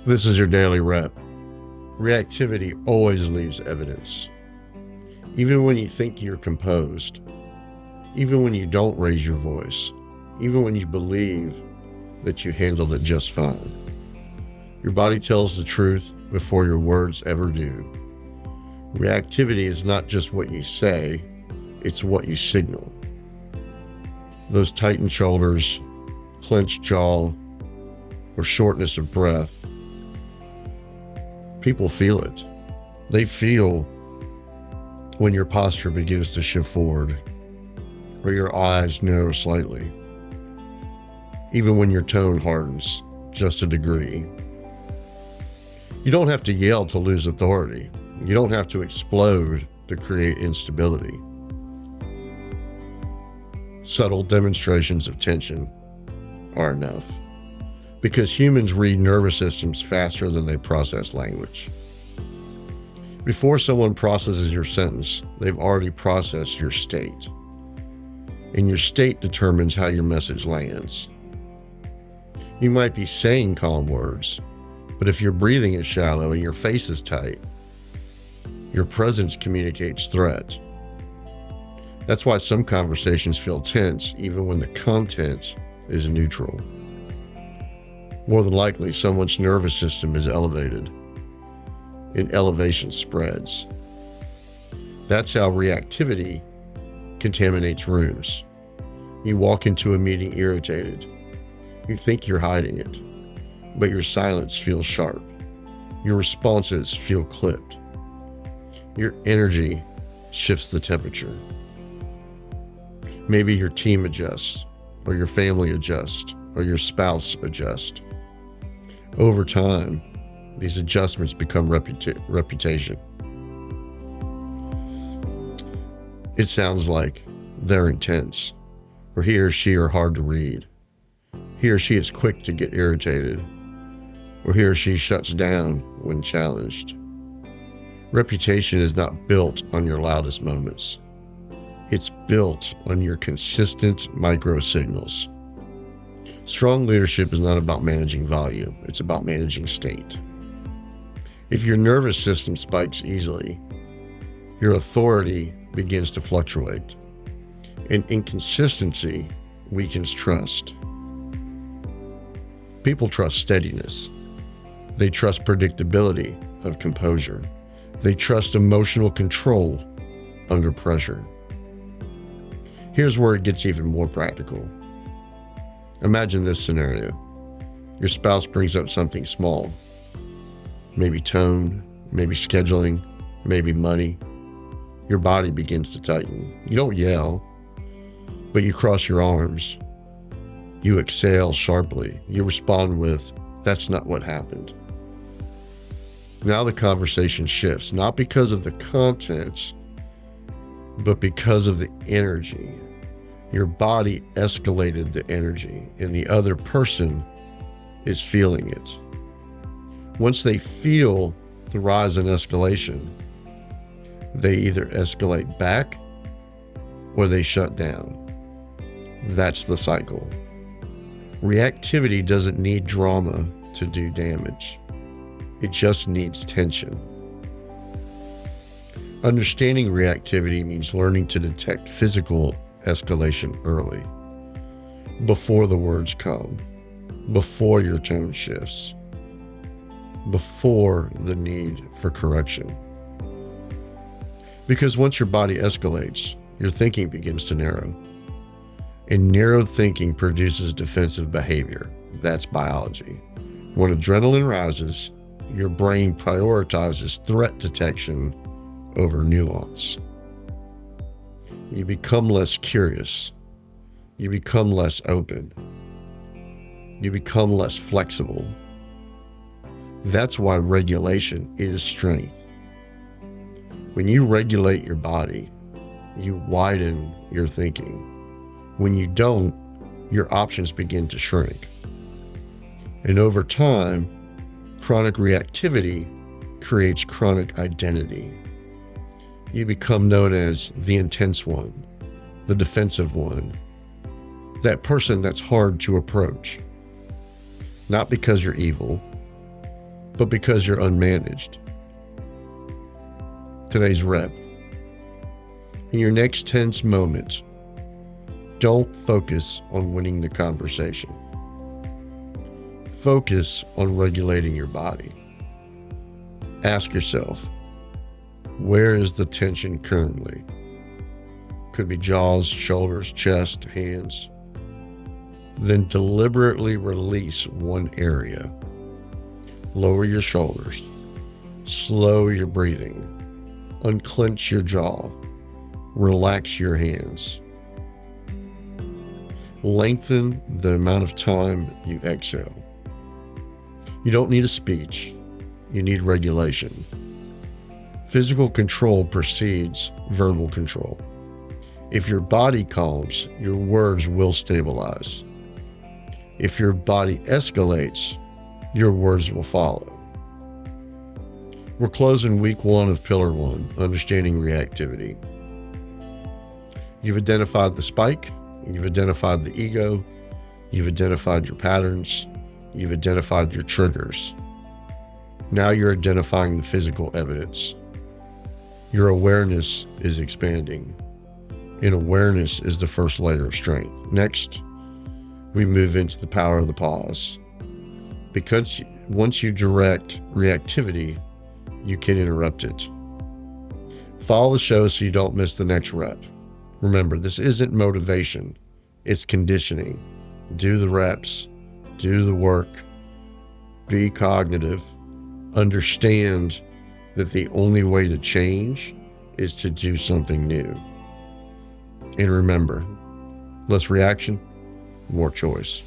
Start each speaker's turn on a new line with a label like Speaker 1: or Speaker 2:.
Speaker 1: This is your daily rep. Reactivity always leaves evidence. Even when you think you're composed, even when you don't raise your voice, even when you believe that you handled it just fine. Your body tells the truth before your words ever do. Reactivity is not just what you say, it's what you signal. Those tightened shoulders, clenched jaw, or shortness of breath, people feel it. They feel when your posture begins to shift forward, or your eyes narrow slightly, even when your tone hardens just a degree. You don't have to yell to lose authority. You don't have to explode to create instability. Subtle demonstrations of tension are enough, because humans read nervous systems faster than they process language. Before someone processes your sentence, they've already processed your state. And your state determines how your message lands. You might be saying calm words, but if your breathing is shallow and your face is tight, your presence communicates threat. That's why some conversations feel tense even when the content is neutral. More than likely, someone's nervous system is elevated, and elevation spreads. That's how reactivity contaminates rooms. You walk into a meeting irritated. You think you're hiding it, but your silence feels sharp. Your responses feel clipped. Your energy shifts the temperature. Maybe your team adjusts, or your family adjusts, or your spouse adjusts. Over time, these adjustments become reputation. It sounds like they're intense, or he or she are hard to read. He or she is quick to get irritated, or he or she shuts down when challenged. Reputation is not built on your loudest moments. It's built on your consistent micro signals. Strong leadership is not about managing volume, it's about managing state. If your nervous system spikes easily, your authority begins to fluctuate, and inconsistency weakens trust. People trust steadiness. They trust predictability of composure. They trust emotional control under pressure. Here's where it gets even more practical. Imagine this scenario. Your spouse brings up something small, maybe tone, maybe scheduling, maybe money. Your body begins to tighten. You don't yell, but you cross your arms. You exhale sharply. You respond with, "That's not what happened." Now the conversation shifts, not because of the contents, but because of the energy. Your body escalated the energy, and the other person is feeling it. Once they feel the rise in escalation, they either escalate back or they shut down. That's the cycle. Reactivity doesn't need drama to do damage. It just needs tension. Understanding reactivity means learning to detect physical escalation early, before the words come, before your tone shifts, before the need for correction. Because once your body escalates, your thinking begins to narrow. And narrowed thinking produces defensive behavior. That's biology. When adrenaline rises, your brain prioritizes threat detection over nuance. You become less curious. You become less open. You become less flexible. That's why regulation is strength. When you regulate your body, you widen your thinking. When you don't, your options begin to shrink. And over time, chronic reactivity creates chronic identity. You become known as the intense one, the defensive one, that person that's hard to approach. Not because you're evil, but because you're unmanaged. Today's rep. In your next tense moments, don't focus on winning the conversation. Focus on regulating your body. Ask yourself, where is the tension currently? Could be jaws, shoulders, chest, hands. Then deliberately release one area. Lower your shoulders. Slow your breathing. Unclench your jaw. Relax your hands. Lengthen the amount of time you exhale. You don't need a speech. You need regulation. Physical control precedes verbal control. If your body calms, your words will stabilize. If your body escalates, your words will follow. We're closing week 1 of Pillar 1, Understanding Reactivity. You've identified the spike, you've identified the ego, you've identified your patterns, you've identified your triggers. Now you're identifying the physical evidence. Your awareness is expanding. And awareness is the first layer of strength. Next, we move into the power of the pause. Because once you direct reactivity, you can interrupt it. Follow the show so you don't miss the next rep. Remember, this isn't motivation, it's conditioning. Do the reps, do the work, be cognitive, understand that the only way to change is to do something new. And remember, less reaction, more choice.